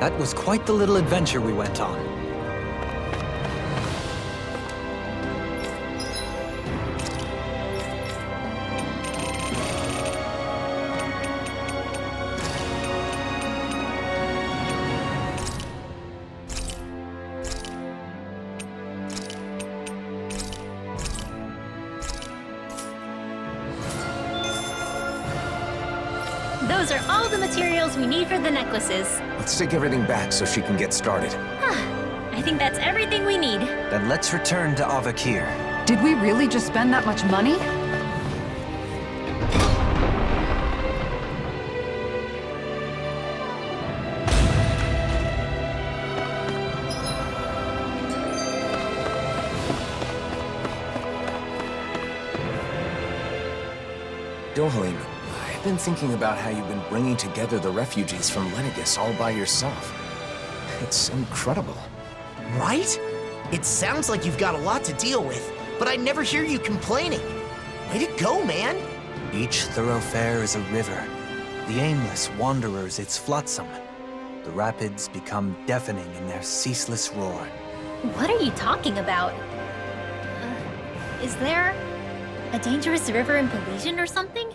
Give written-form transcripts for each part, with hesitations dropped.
That was quite the little adventure we went on. Those are all the materials we need for the necklaces. Let's take everything back so she can get started. I think that's everything we need. Then let's return to Avakir. Did we really just spend that much money? Dohalim, I've been thinking about how you've been bringing together the refugees from Lenegis all by yourself. It's incredible. Right? It sounds like you've got a lot to deal with, but I never hear you complaining. Way to go, man! Each thoroughfare is a river. The aimless wanderers its flotsam. The rapids become deafening in their ceaseless roar. What are you talking about? Is there a dangerous river in Pelesian or something?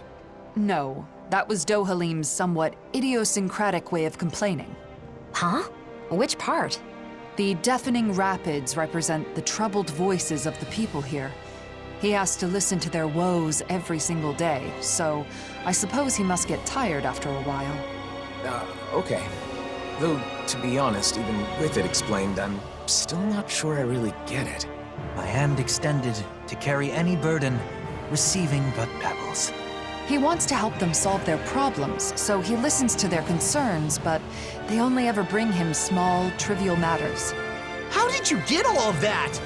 No, that was Dohalim's somewhat idiosyncratic way of complaining. Huh? Which part? The deafening rapids represent the troubled voices of the people here. He has to listen to their woes every single day, so I suppose he must get tired after a while. Okay. Though, to be honest, even with it explained, I'm still not sure I really get it. My hand extended to carry any burden, receiving but pebbles. He wants to help them solve their problems, so he listens to their concerns, but they only ever bring him small, trivial matters. How did you get all of that?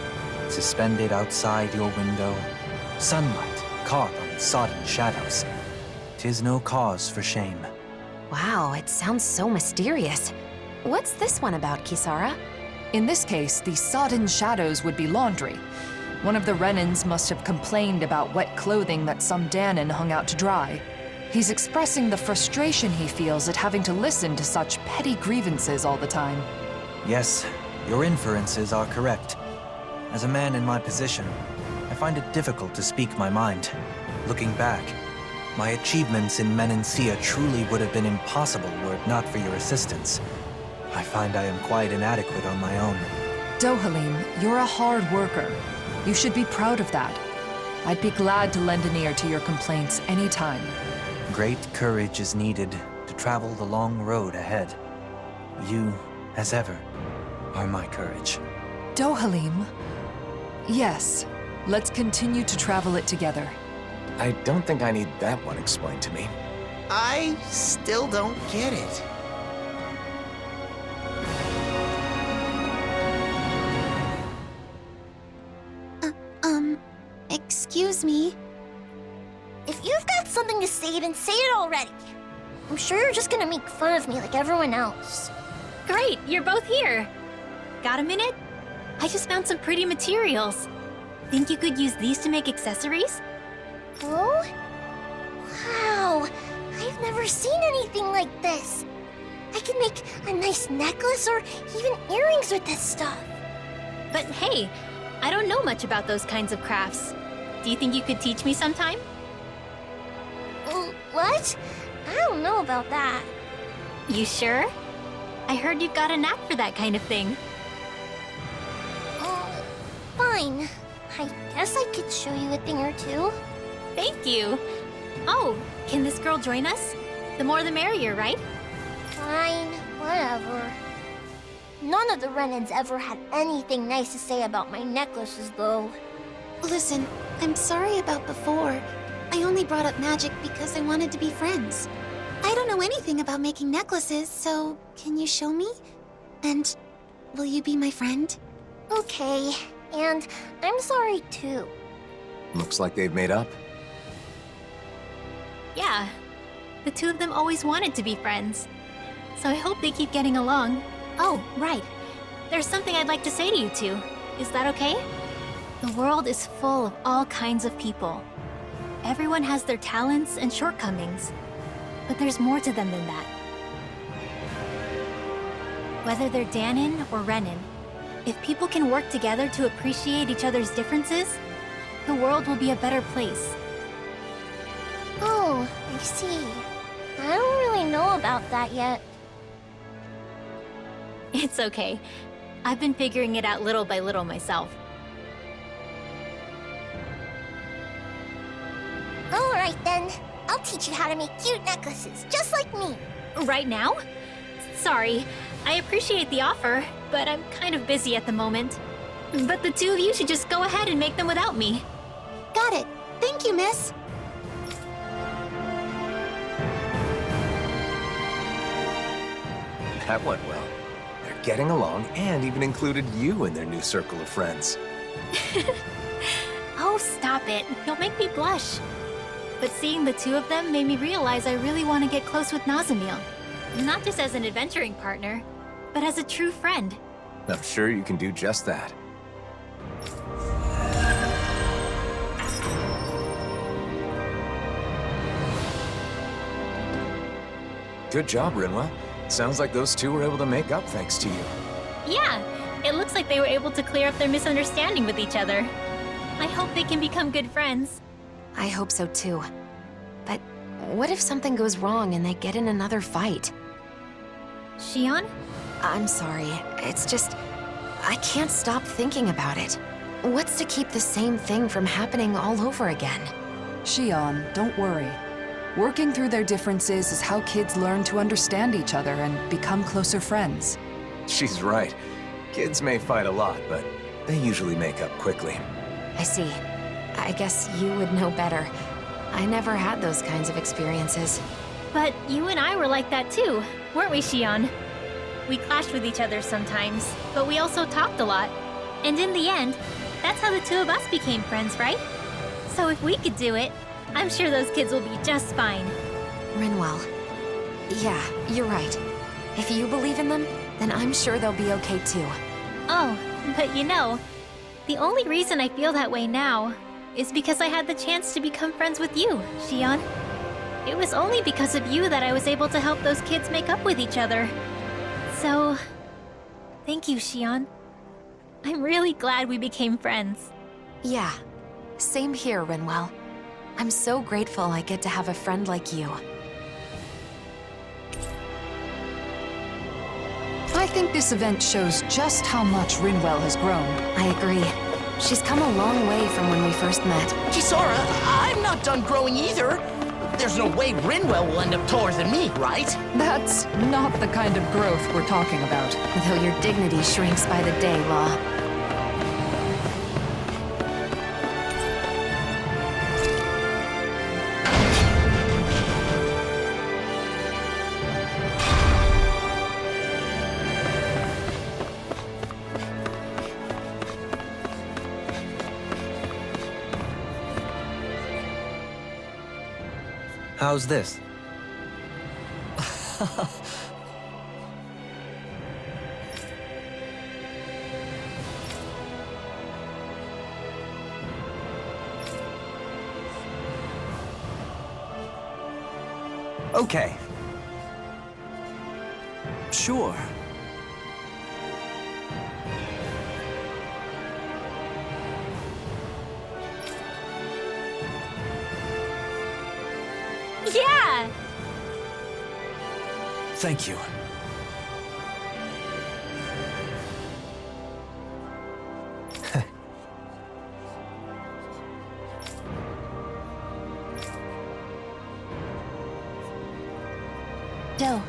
Suspended outside your window, sunlight caught on sodden shadows. 'Tis no cause for shame. Wow, it sounds so mysterious. What's this one about, Kisara? In this case, the sodden shadows would be laundry. One of the Renans must have complained about wet clothing that some Danon hung out to dry. He's expressing the frustration he feels at having to listen to such petty grievances all the time. Yes, your inferences are correct. As a man in my position, I find it difficult to speak my mind. Looking back, my achievements in Menancia truly would have been impossible were it not for your assistance. I find I am quite inadequate on my own. Dohalim, you're a hard worker. You should be proud of that. I'd be glad to lend an ear to your complaints anytime. Great courage is needed to travel the long road ahead. You, as ever, are my courage. Dohalim? Yes, let's continue to travel it together. I don't think I need that one explained to me. I still don't get it. Excuse me. If you've got something to say, then say it already. I'm sure you're just gonna make fun of me like everyone else. Great, you're both here. Got a minute? I just found some pretty materials. Think you could use these to make accessories? Oh? Wow! I've never seen anything like this. I can make a nice necklace or even earrings with this stuff. But hey, I don't know much about those kinds of crafts. Do you think you could teach me sometime? What? I don't know about that. You sure? I heard you've got a knack for that kind of thing. Fine. I guess I could show you a thing or two. Thank you. Oh, can this girl join us? The more the merrier, right? Fine, whatever. None of the Renans ever had anything nice to say about my necklaces, though. Listen, I'm sorry about before. I only brought up magic because I wanted to be friends. I don't know anything about making necklaces, so can you show me? And will you be my friend? Okay, and I'm sorry too. Looks like they've made up. Yeah. The two of them always wanted to be friends. So I hope they keep getting along. Oh, right. There's something I'd like to say to you two. Is that okay? The world is full of all kinds of people. Everyone has their talents and shortcomings. But there's more to them than that. Whether they're Danon or Renan, if people can work together to appreciate each other's differences, the world will be a better place. Oh, I see. I don't really know about that yet. It's okay. I've been figuring it out little by little myself. Alright then. I'll teach you how to make cute necklaces, just like me. Right now? Sorry, I appreciate the offer, but I'm kind of busy at the moment. But the two of you should just go ahead and make them without me. Got it. Thank you, miss. That went well. They're getting along and even included you in their new circle of friends. Oh, stop it. You'll make me blush. But seeing the two of them made me realize I really want to get close with Nazamil. Not just as an adventuring partner, but as a true friend. I'm sure you can do just that. Good job, Rinwell. Sounds like those two were able to make up thanks to you. Yeah, it looks like they were able to clear up their misunderstanding with each other. I hope they can become good friends. I hope so too. But what if something goes wrong and they get in another fight? Shion? I'm sorry. It's just... I can't stop thinking about it. What's to keep the same thing from happening all over again? Shion, don't worry. Working through their differences is how kids learn to understand each other and become closer friends. She's right. Kids may fight a lot, but they usually make up quickly. I see. I guess you would know better. I never had those kinds of experiences. But you and I were like that too, weren't we, Shion? We clashed with each other sometimes, but we also talked a lot. And in the end, that's how the two of us became friends, right? So if we could do it, I'm sure those kids will be just fine. Rinwell. Yeah, you're right. If you believe in them, then I'm sure they'll be okay too. Oh, but you know, the only reason I feel that way now is because I had the chance to become friends with you, Shion. It was only because of you that I was able to help those kids make up with each other. So, thank you, Shion. I'm really glad we became friends. Yeah, same here, Rinwell. I'm so grateful I get to have a friend like you. I think this event shows just how much Rinwell has grown. I agree. She's come a long way from when we first met. Kisara, I'm not done growing either. There's no way Rinwell will end up taller than me, right? That's not the kind of growth we're talking about. Though your dignity shrinks by the day, Law. How's this? Okay. Sure. Yeah! Thank you. Doe.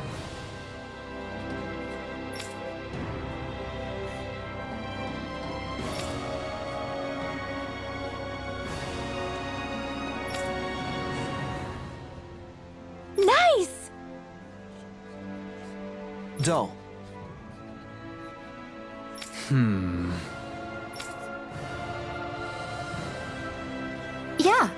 Nice! Dull. Yeah.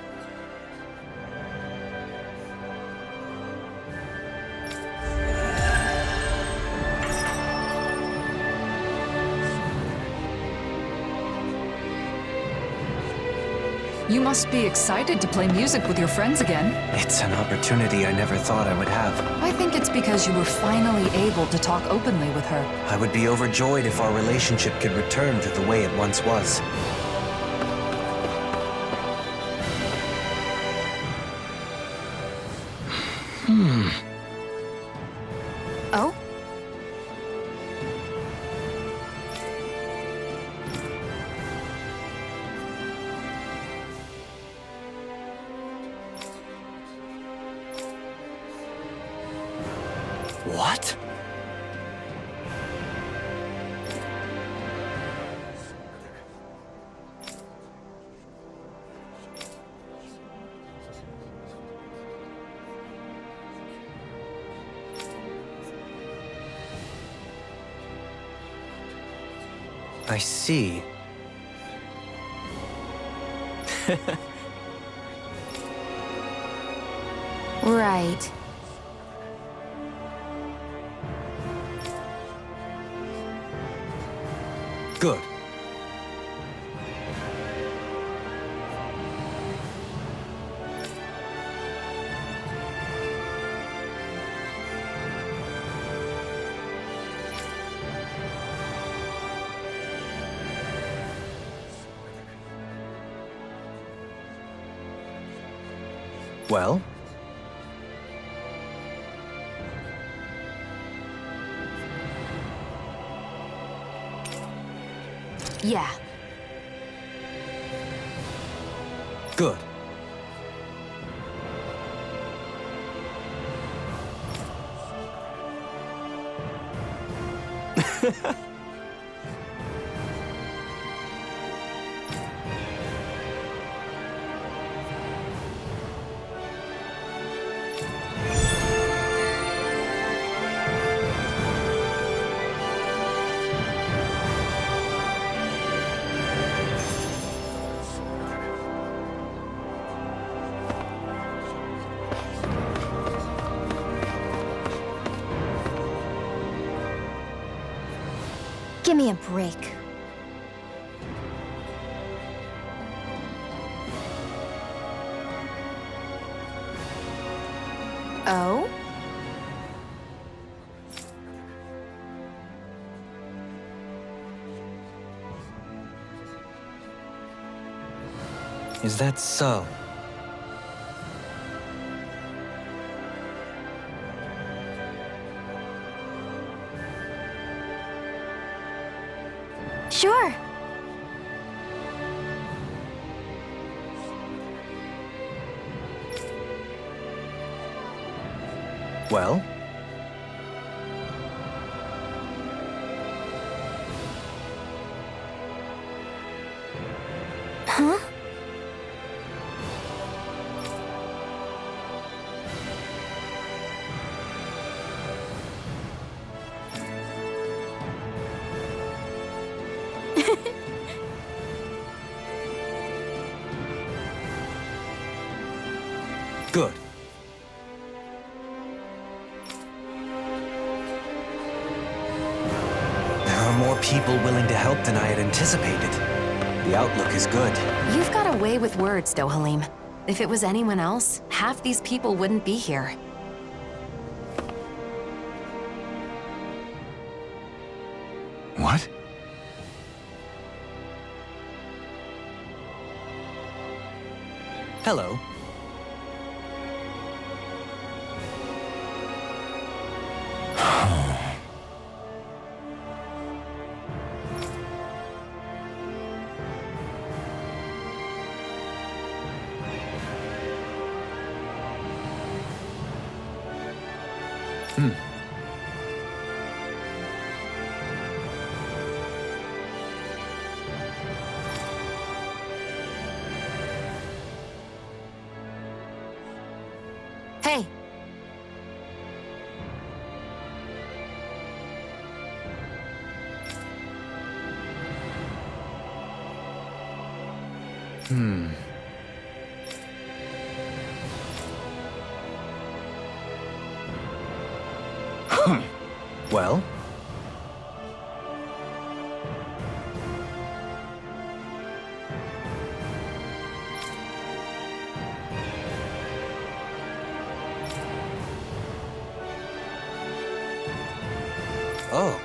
You must be excited to play music with your friends again. It's an opportunity I never thought I would have. I think it's because you were finally able to talk openly with her. I would be overjoyed if our relationship could return to the way it once was. Oh? What? I see. Right. Good. Well? Yeah. Good. Give me a break. Oh? Is that so? Sure. Well? Huh? Good. There are more people willing to help than I had anticipated. The outlook is good. You've got a way with words, Dohalim. If it was anyone else, half these people wouldn't be here. What? Hello. Hey! Well? Oh.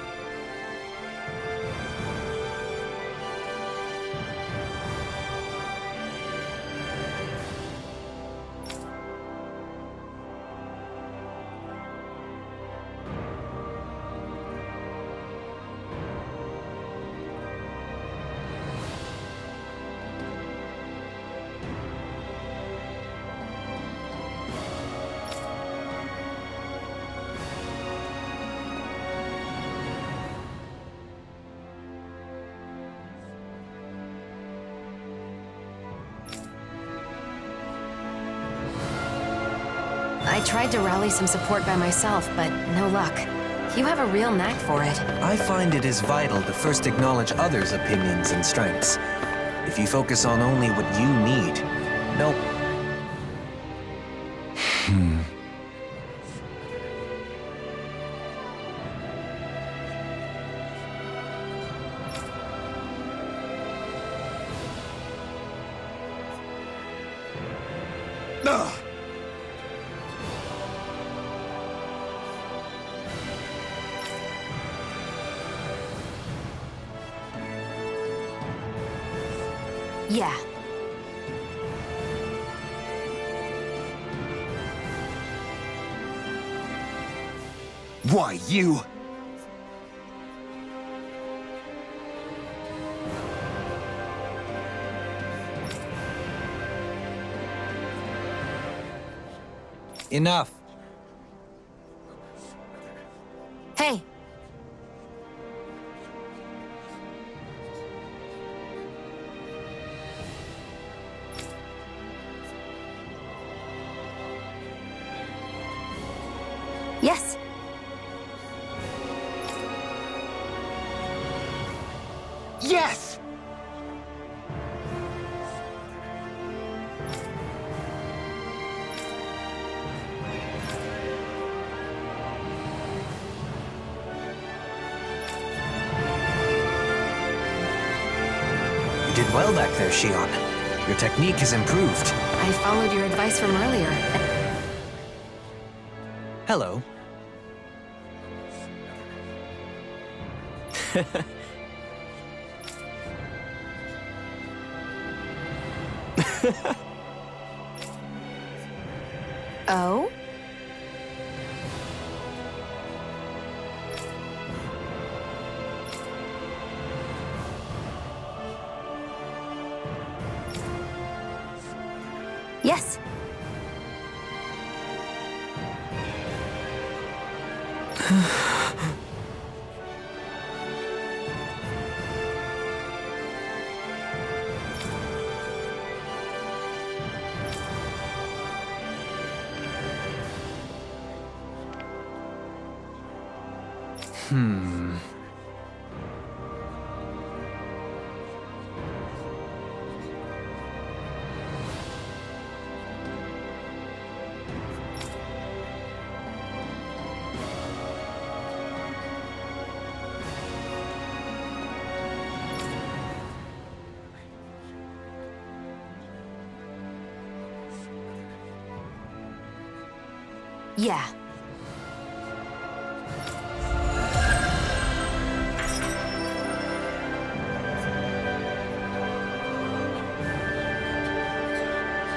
I tried to rally some support by myself, but no luck. You have a real knack for it. I find it is vital to first acknowledge others' opinions and strengths. If you focus on only what you need, nope. Yeah. Why, you... Enough. Hey! Yes. Yes! You did well back there, Shion. Your technique has improved. I followed your advice from earlier. Hello. Oh? Yes. Yeah.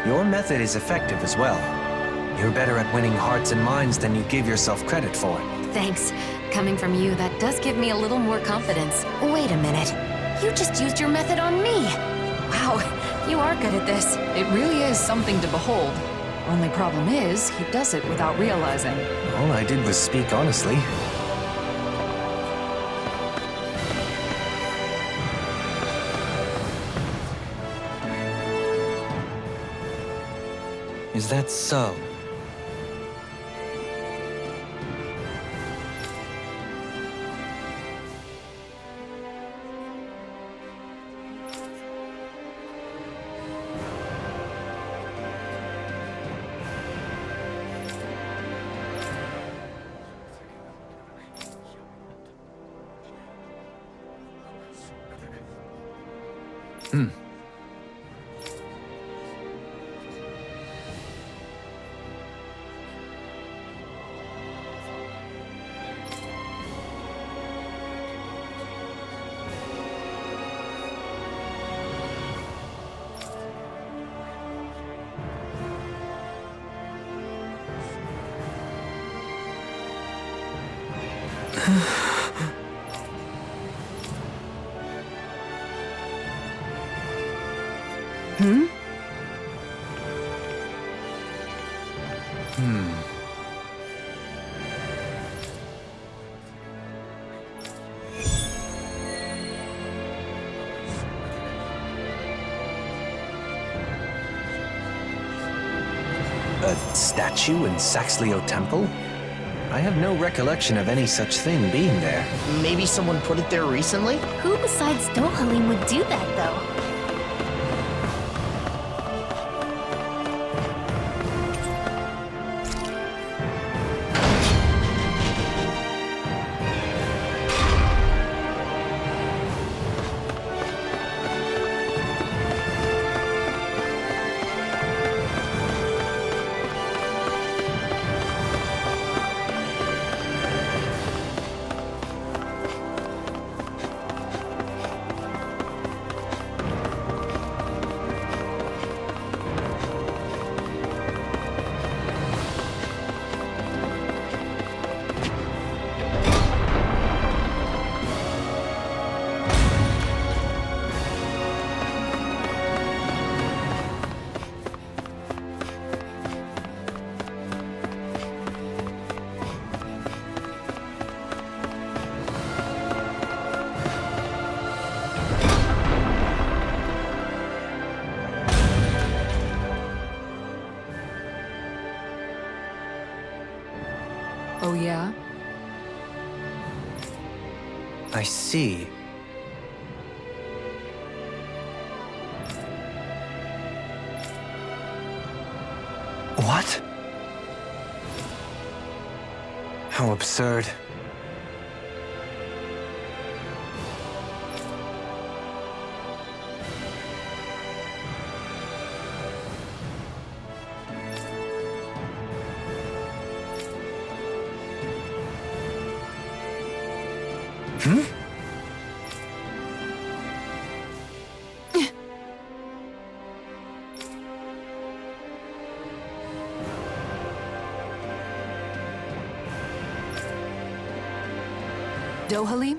Your method is effective as well. You're better at winning hearts and minds than you give yourself credit for. Thanks. Coming from you, that does give me a little more confidence. Wait a minute. You just used your method on me. Wow, you are good at this. It really is something to behold. Only problem is, he does it without realizing. All I did was speak honestly. Is that so? A statue in Saxleo Temple? I have no recollection of any such thing being there. Maybe someone put it there recently? Who besides Dohalim would do that, though? Oh, yeah? I see. What? How absurd. Dohalim?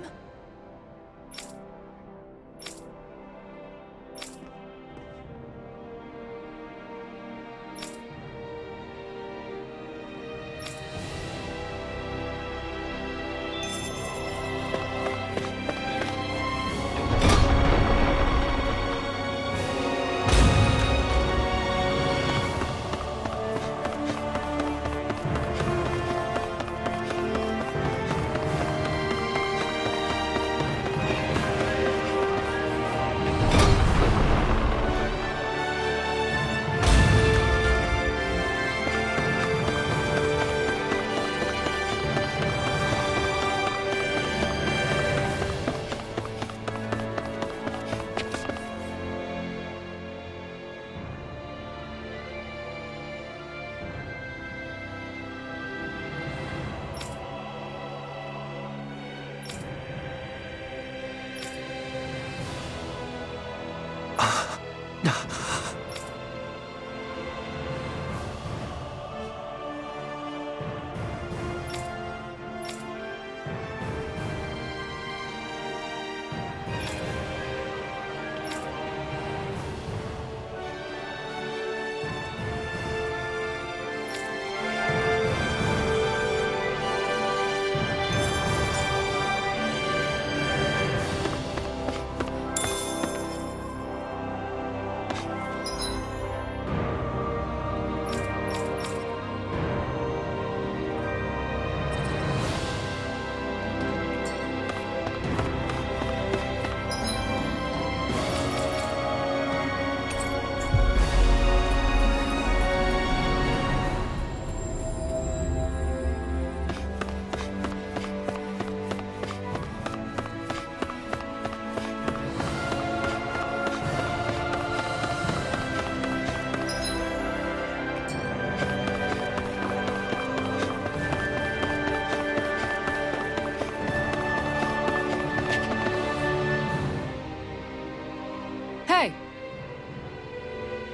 Hey!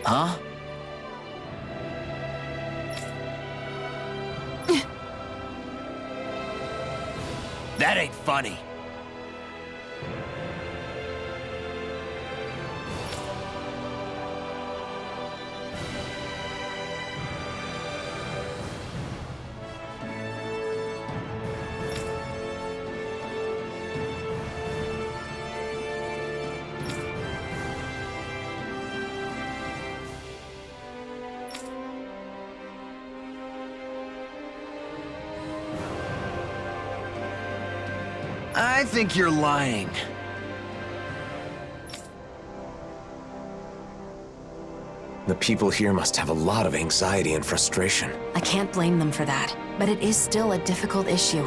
Huh? That ain't funny. I think you're lying. The people here must have a lot of anxiety and frustration. I can't blame them for that, but it is still a difficult issue.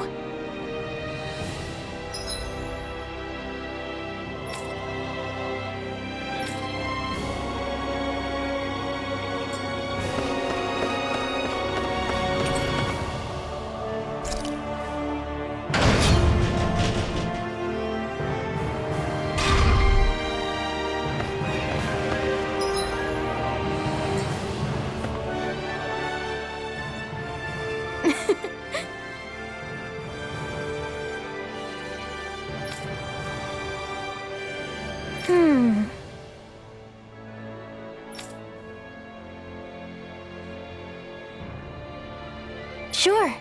Sure.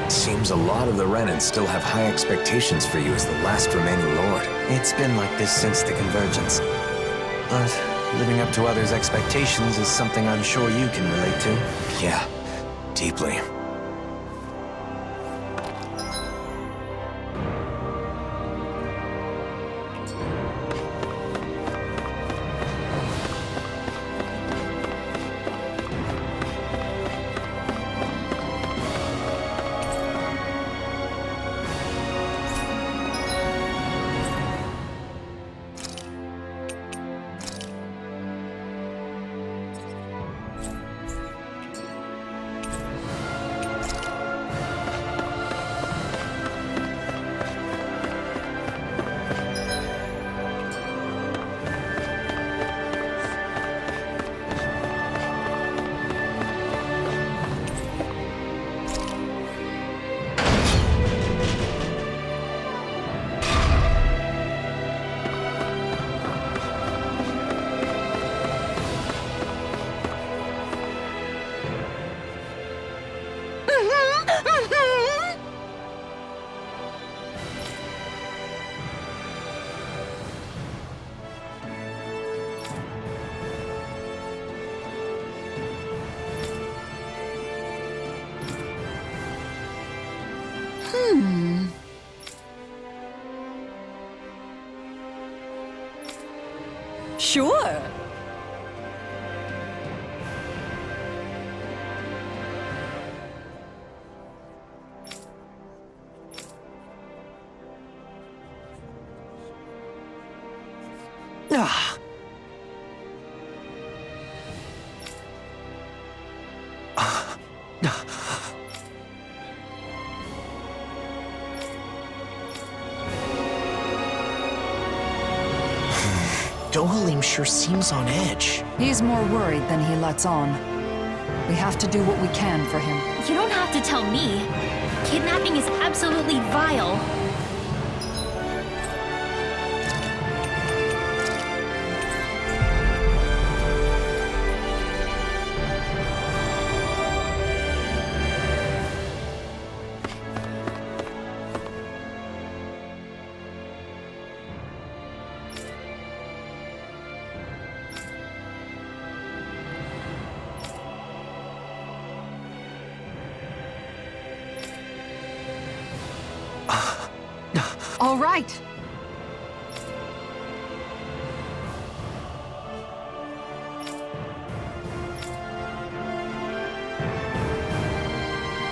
Seems a lot of the Renans still have high expectations for you as the last remaining lord. It's been like this since the Convergence. But living up to others' expectations is something I'm sure you can relate to. Yeah, deeply. Sure. Ah. Dohalim sure seems on edge. He's more worried than he lets on. We have to do what we can for him. You don't have to tell me. Kidnapping is absolutely vile. All right.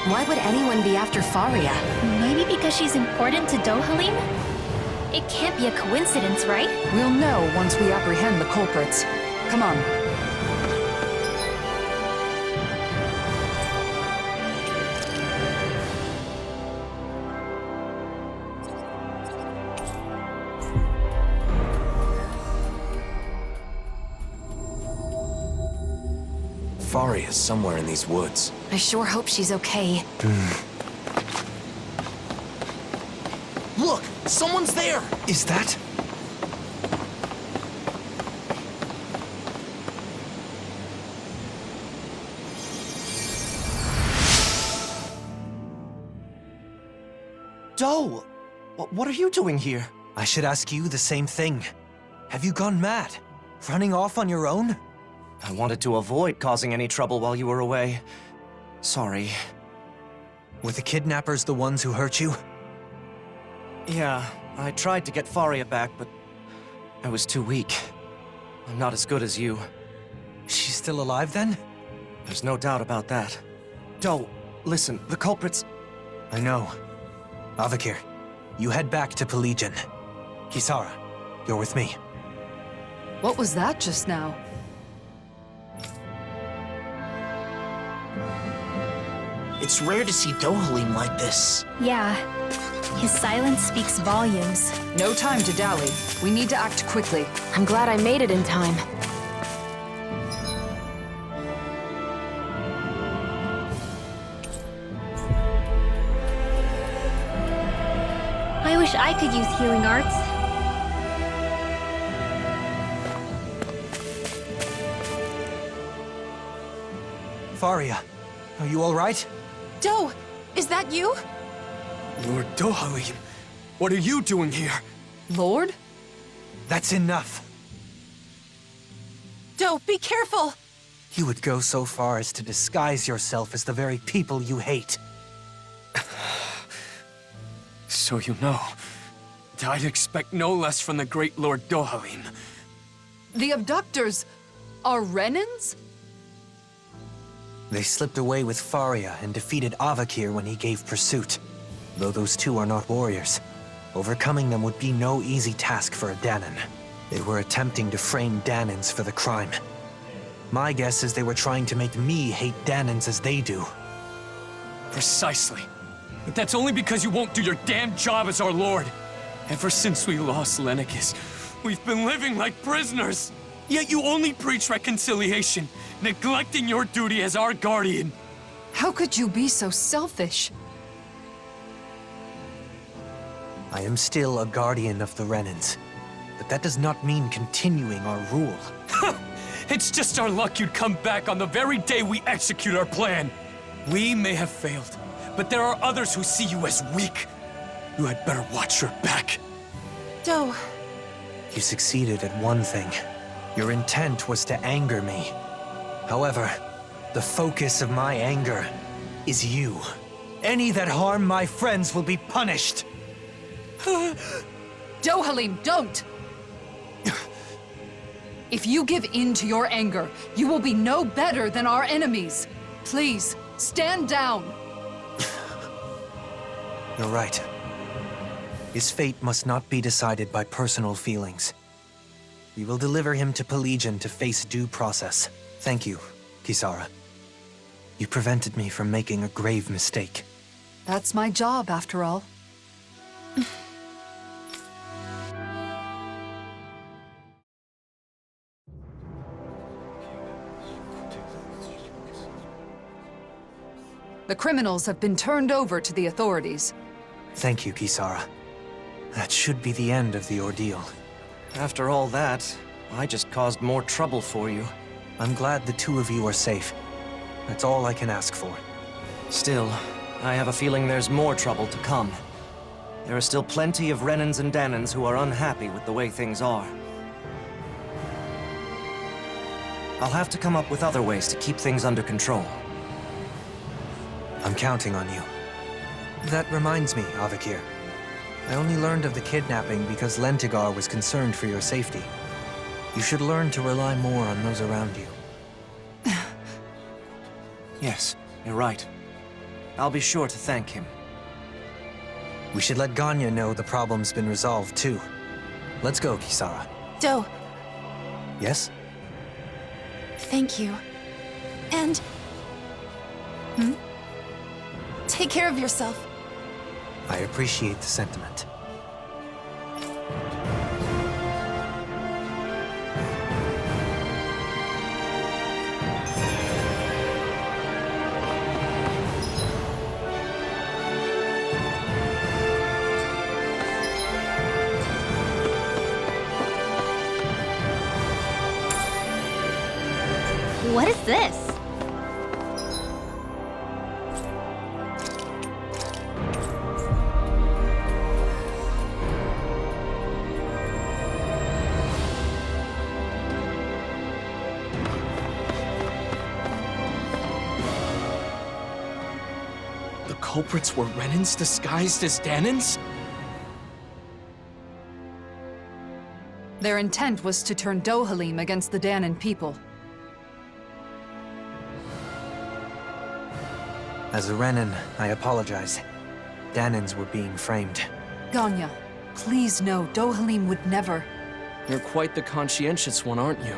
Why would anyone be after Faria? Maybe because she's important to Dohalim? It can't be a coincidence, right? We'll know once we apprehend the culprits. Come on. Faria is somewhere in these woods. I sure hope she's okay. Look! Someone's there! Is that? Doe! What are you doing here? I should ask you the same thing. Have you gone mad? Running off on your own? I wanted to avoid causing any trouble while you were away. Sorry. Were the kidnappers the ones who hurt you? Yeah, I tried to get Faria back, but I was too weak. I'm not as good as you. She's still alive then? There's no doubt about that. Doe, listen, the culprits... I know. Avakir, you head back to Pelegion. Kisara, you're with me. What was that just now? It's rare to see Dohalim like this. Yeah. His silence speaks volumes. No time to dally. We need to act quickly. I'm glad I made it in time. I wish I could use healing arts. Faria, are you all right? Doe, is that you? Lord Dohalim, what are you doing here? Lord? That's enough. Doe, be careful! You would go so far as to disguise yourself as the very people you hate. So you know, I'd expect no less from the great Lord Dohalim. The abductors are Renans? They slipped away with Faria and defeated Avakir when he gave pursuit. Though those two are not warriors, overcoming them would be no easy task for a Dahnan. They were attempting to frame Dahnans for the crime. My guess is they were trying to make me hate Dahnans as they do. Precisely. But that's only because you won't do your damn job as our lord. Ever since we lost Lenegis, we've been living like prisoners. Yet you only preach reconciliation, neglecting your duty as our guardian. How could you be so selfish? I am still a guardian of the Renans, but that does not mean continuing our rule. It's just our luck you'd come back on the very day we execute our plan. We may have failed, but there are others who see you as weak. You had better watch your back. Doe. You succeeded at one thing. Your intent was to anger me. However, the focus of my anger is you. Any that harm my friends will be punished. Dohalim, don't! If you give in to your anger, you will be no better than our enemies. Please, stand down! You're right. His fate must not be decided by personal feelings. We will deliver him to Pelegion to face due process. Thank you, Kisara. You prevented me from making a grave mistake. That's my job, after all. The criminals have been turned over to the authorities. Thank you, Kisara. That should be the end of the ordeal. After all that, I just caused more trouble for you. I'm glad the two of you are safe. That's all I can ask for. Still, I have a feeling there's more trouble to come. There are still plenty of Renans and Dahnans who are unhappy with the way things are. I'll have to come up with other ways to keep things under control. I'm counting on you. That reminds me, Avakir. I only learned of the kidnapping because Lentigar was concerned for your safety. You should learn to rely more on those around you. Yes, you're right. I'll be sure to thank him. We should let Ganya know the problem's been resolved, too. Let's go, Kisara. Do, Yes? thank you. And... Take care of yourself. I appreciate the sentiment. What is this? The culprits were Renans disguised as Danans? Their intent was to turn Dohalim against the Danan people. As a Renan, I apologize. Danans were being framed. Ganya, please know Dohalim would never... You're quite the conscientious one, aren't you?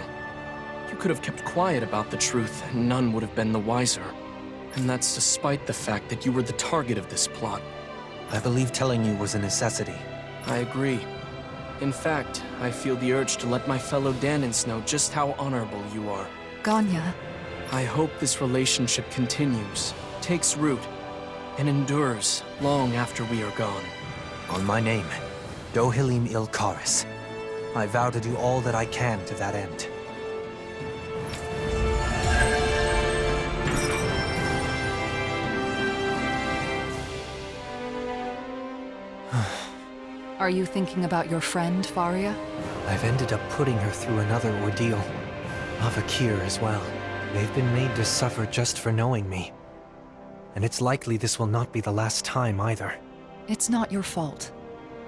You could have kept quiet about the truth, and none would have been the wiser. And that's despite the fact that you were the target of this plot. I believe telling you was a necessity. I agree. In fact, I feel the urge to let my fellow Danans know just how honorable you are. Ganya, I hope this relationship continues, takes root, and endures long after we are gone. On my name, Dohalim Ilkaris. I vow to do all that I can to that end. are you thinking about your friend, Faria? I've ended up putting her through another ordeal. Avakir as well. They've been made to suffer just for knowing me. And it's likely this will not be the last time either. It's not your fault.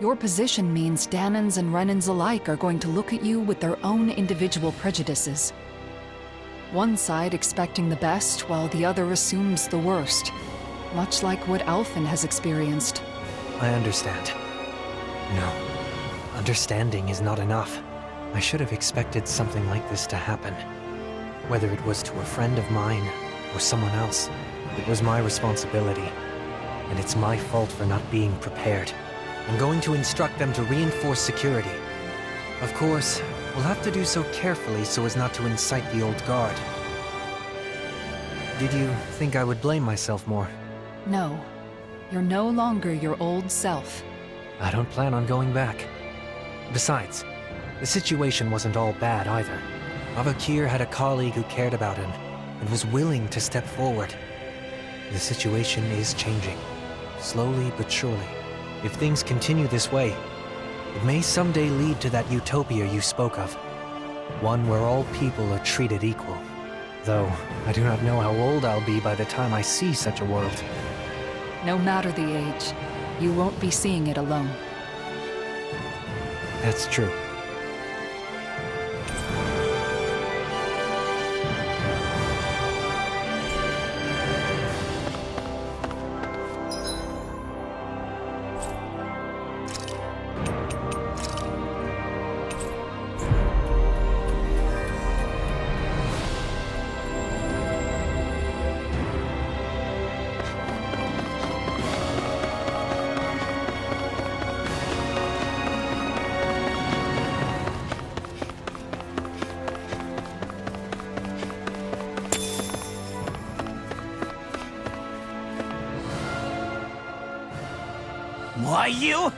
Your position means Danans and Renans alike are going to look at you with their own individual prejudices. One side expecting the best, while the other assumes the worst. Much like what Alphen has experienced. I understand. No. Understanding is not enough. I should have expected something like this to happen. Whether it was to a friend of mine, or someone else, it was my responsibility. And it's my fault for not being prepared. I'm going to instruct them to reinforce security. Of course, we'll have to do so carefully so as not to incite the old guard. Did you think I would blame myself more? No. You're no longer your old self. I don't plan on going back. Besides, the situation wasn't all bad either. Avakir had a colleague who cared about him, and was willing to step forward. The situation is changing, slowly but surely. If things continue this way, it may someday lead to that utopia you spoke of. One where all people are treated equal. Though, I do not know how old I'll be by the time I see such a world. No matter the age, you won't be seeing it alone. That's true. Why you?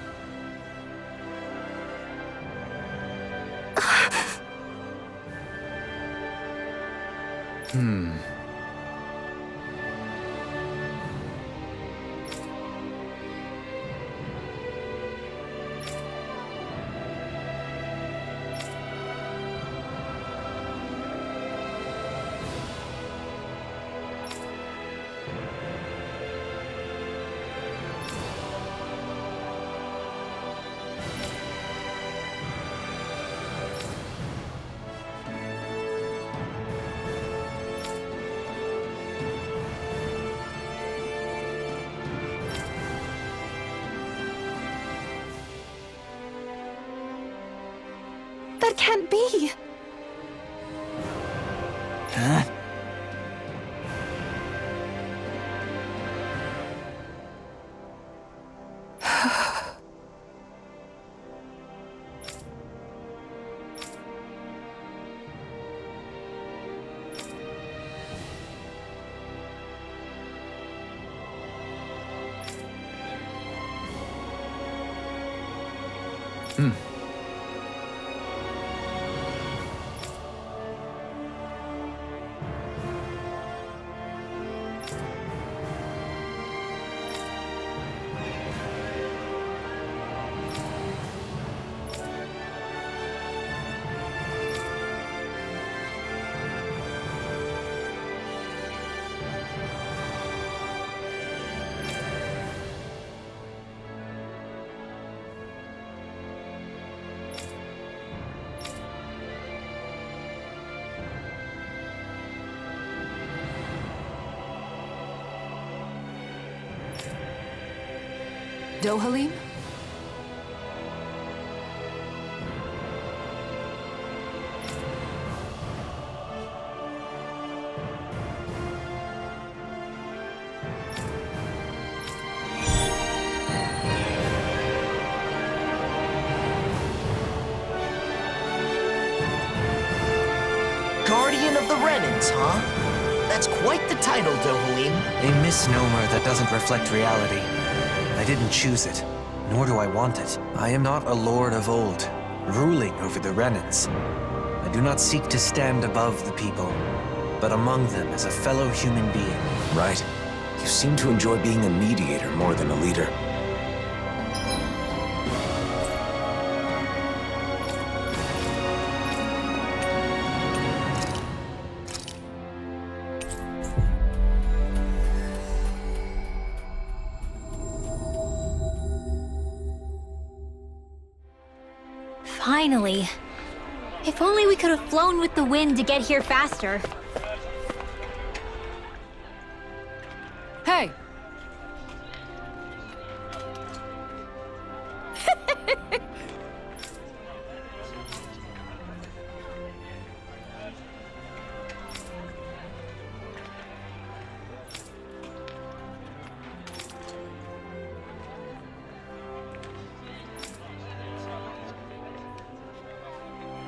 That can't be! Huh? Dohalim? Guardian of the Renans, huh? That's quite the title, Dohalim. A misnomer that doesn't reflect reality. I didn't choose it, nor do I want it. I am not a lord of old, ruling over the Renans. I do not seek to stand above the people, but among them as a fellow human being. Right. You seem to enjoy being a mediator more than a leader. Finally. If only we could have flown with the wind to get here faster. Hey!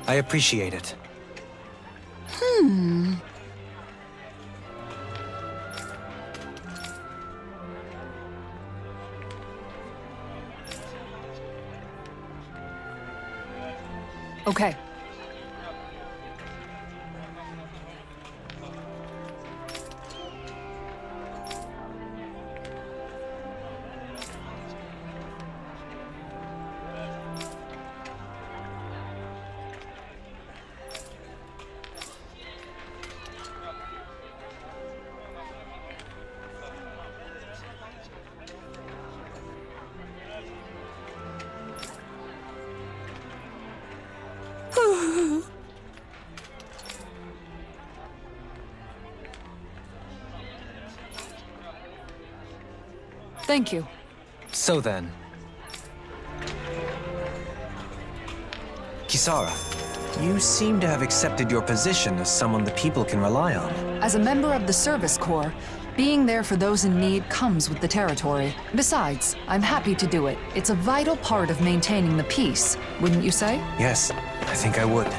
I appreciate it. Okay. Thank you. So then... Kisara, you seem to have accepted your position as someone the people can rely on. As a member of the Service Corps, being there for those in need comes with the territory. Besides, I'm happy to do it. It's a vital part of maintaining the peace, wouldn't you say? Yes, I think I would.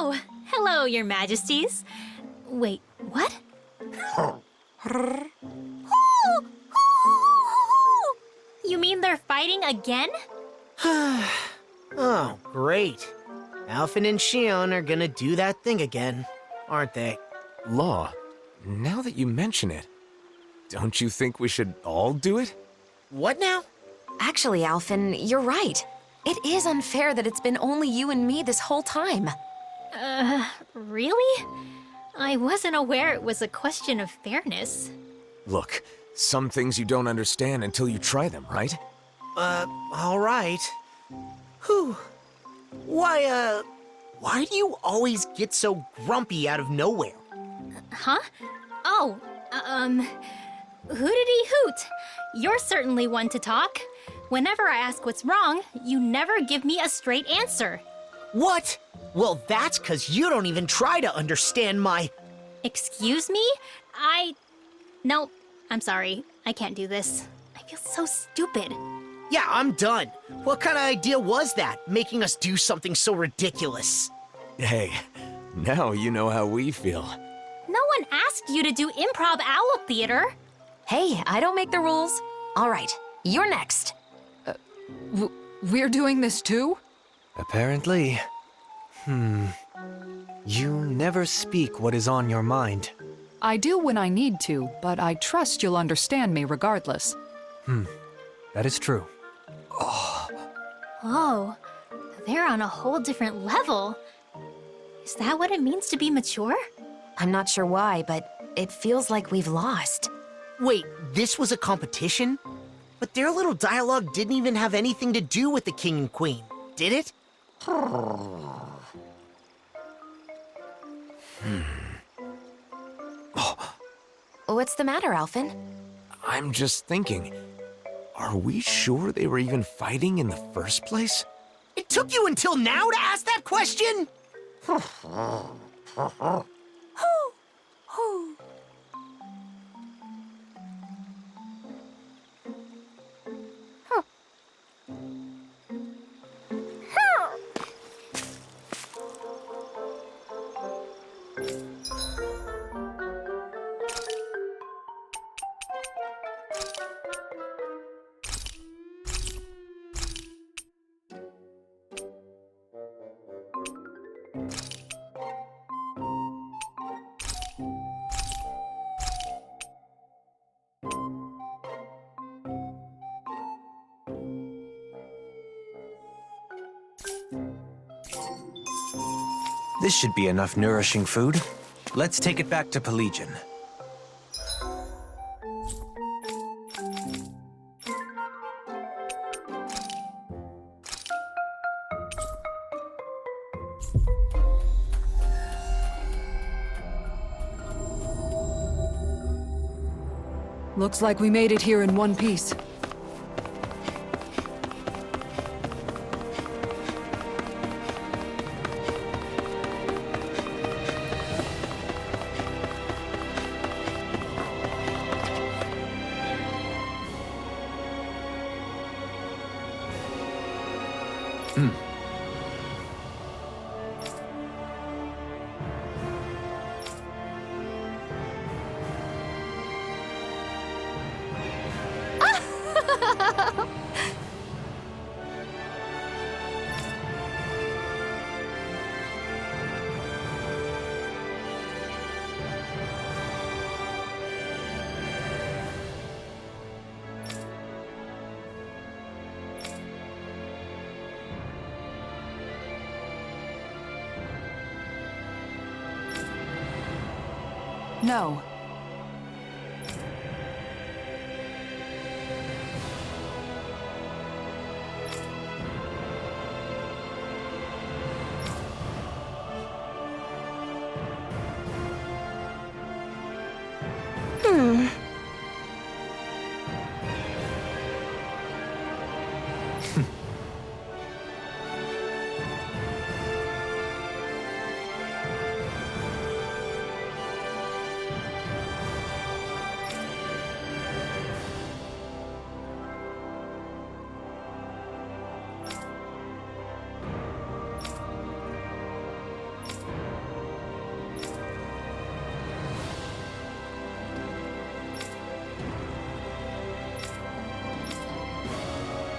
Oh, hello, your majesties. Wait, what? You mean they're fighting again? Oh, great. Alphen and Xion are gonna do that thing again, aren't they? Law, now that you mention it, don't you think we should all do it? What now? Actually, Alphen, you're right. It is unfair that it's been only you and me this whole time. Really? I wasn't aware it was a question of fairness. Look, some things you don't understand until you try them, right? All right. Whew. Why do you always get so grumpy out of nowhere? Huh? Oh, hootity hoot. You're certainly one to talk. Whenever I ask what's wrong, you never give me a straight answer. What? Well, that's 'cause you don't even try to understand my... Excuse me? No, I'm sorry. I can't do this. I feel so stupid. Yeah, I'm done. What kind of idea was that, making us do something so ridiculous? Hey, now you know how we feel. No one asked you to do improv owl theater. Hey, I don't make the rules. All right, you're next. We're doing this too? Apparently. You never speak what is on your mind. I do when I need to, but I trust you'll understand me regardless. That is true. Oh, they're on a whole different level. Is that what it means to be mature? I'm not sure why, but it feels like we've lost. Wait, this was a competition? But their little dialogue didn't even have anything to do with the king and queen, did it? What's the matter, Alphen? I'm just thinking, are we sure they were even fighting in the first place? It took you until now to ask that question? This should be enough nourishing food. Let's take it back to Pelegion. Looks like we made it here in one piece. No.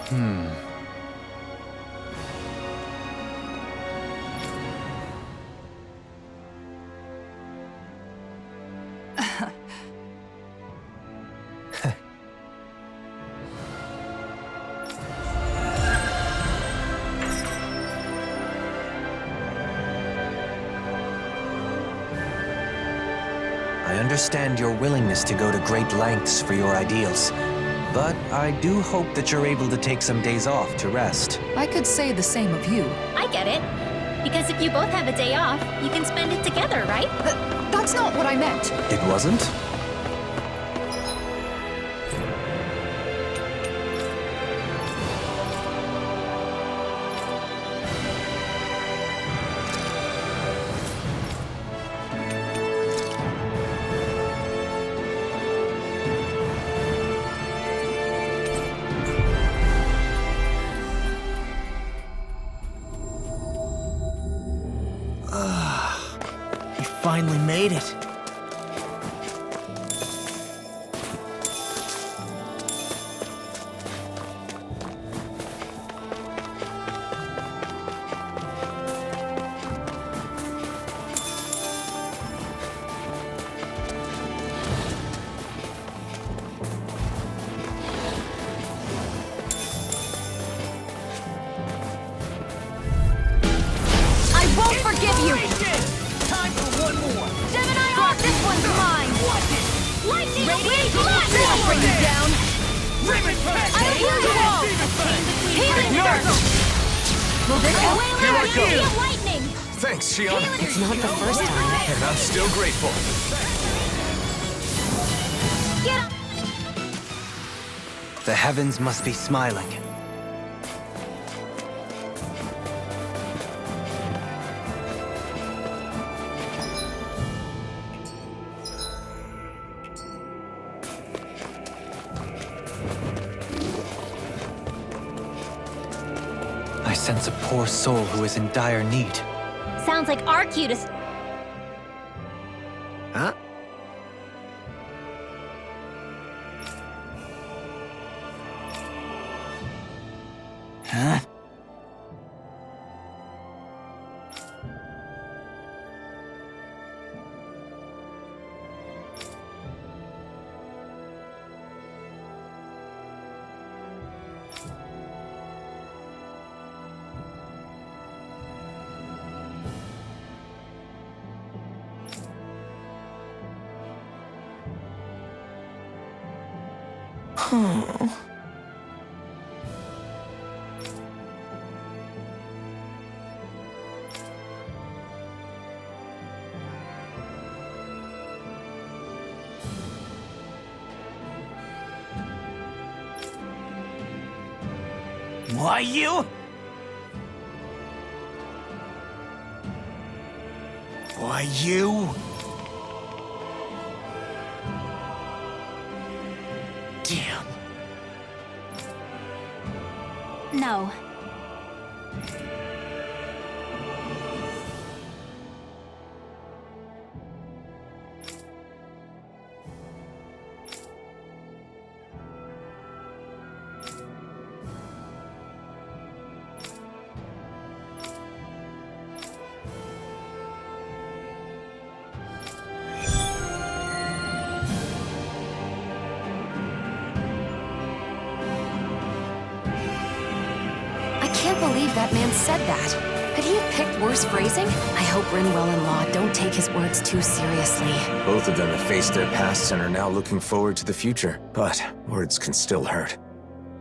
I understand your willingness to go to great lengths for your ideals, but I do hope that you're able to take some days off to rest. I could say the same of you. I get it. Because if you both have a day off, you can spend it together, right? That's not what I meant. It wasn't? You finally made it. I won't forgive you! Time for one more. Gemini Hawk, this one's mine! Lightning Radiant blast! I'll bring you down! I'll heal you all! Healing circle! Will this help? Here I go. Lightning! Thanks, Shion. It's not the first time. And I'm still grateful. Get up! The heavens must be smiling. I sense a poor soul who is in dire need. Sounds like our cutest. Huh? Huh? Why you? Why you? Damn. No. I can't believe that man said that. Could he have picked worse phrasing? I hope Rinwell and Law don't take his words too seriously. Both of them have faced their pasts and are now looking forward to the future. But words can still hurt.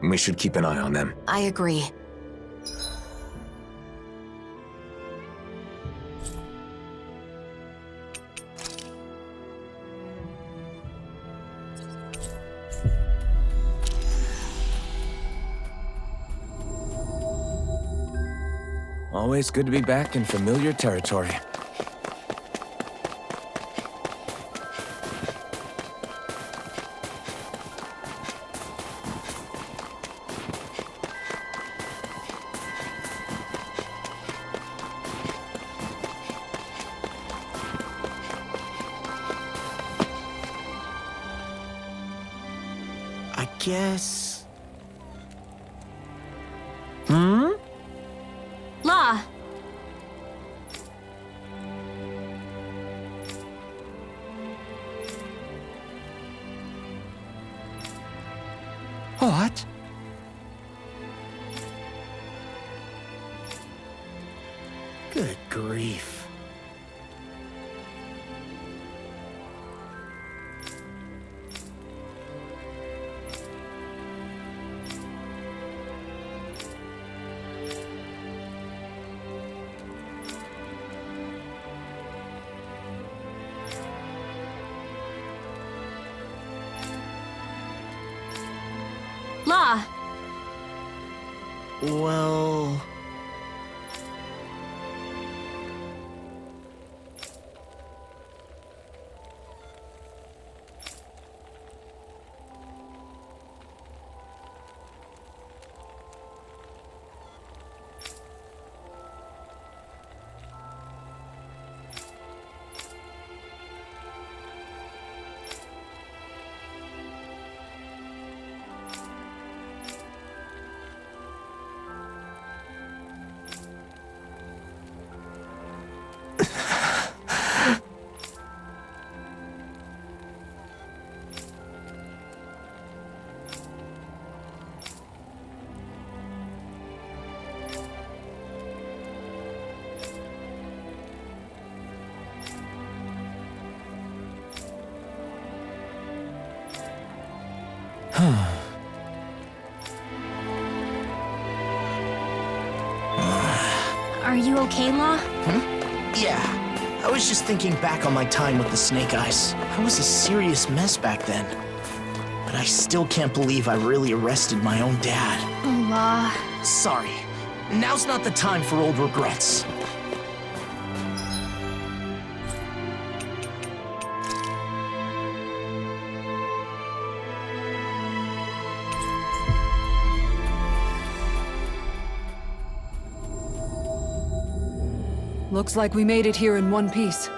We should keep an eye on them. I agree. Always good to be back in familiar territory. I guess... What? Good grief. Law! Well... Are you okay, Law? Yeah. I was just thinking back on my time with the Snake Eyes. I was a serious mess back then. But I still can't believe I really arrested my own dad. Oh, Law. Sorry. Now's not the time for old regrets. Looks like we made it here in one piece.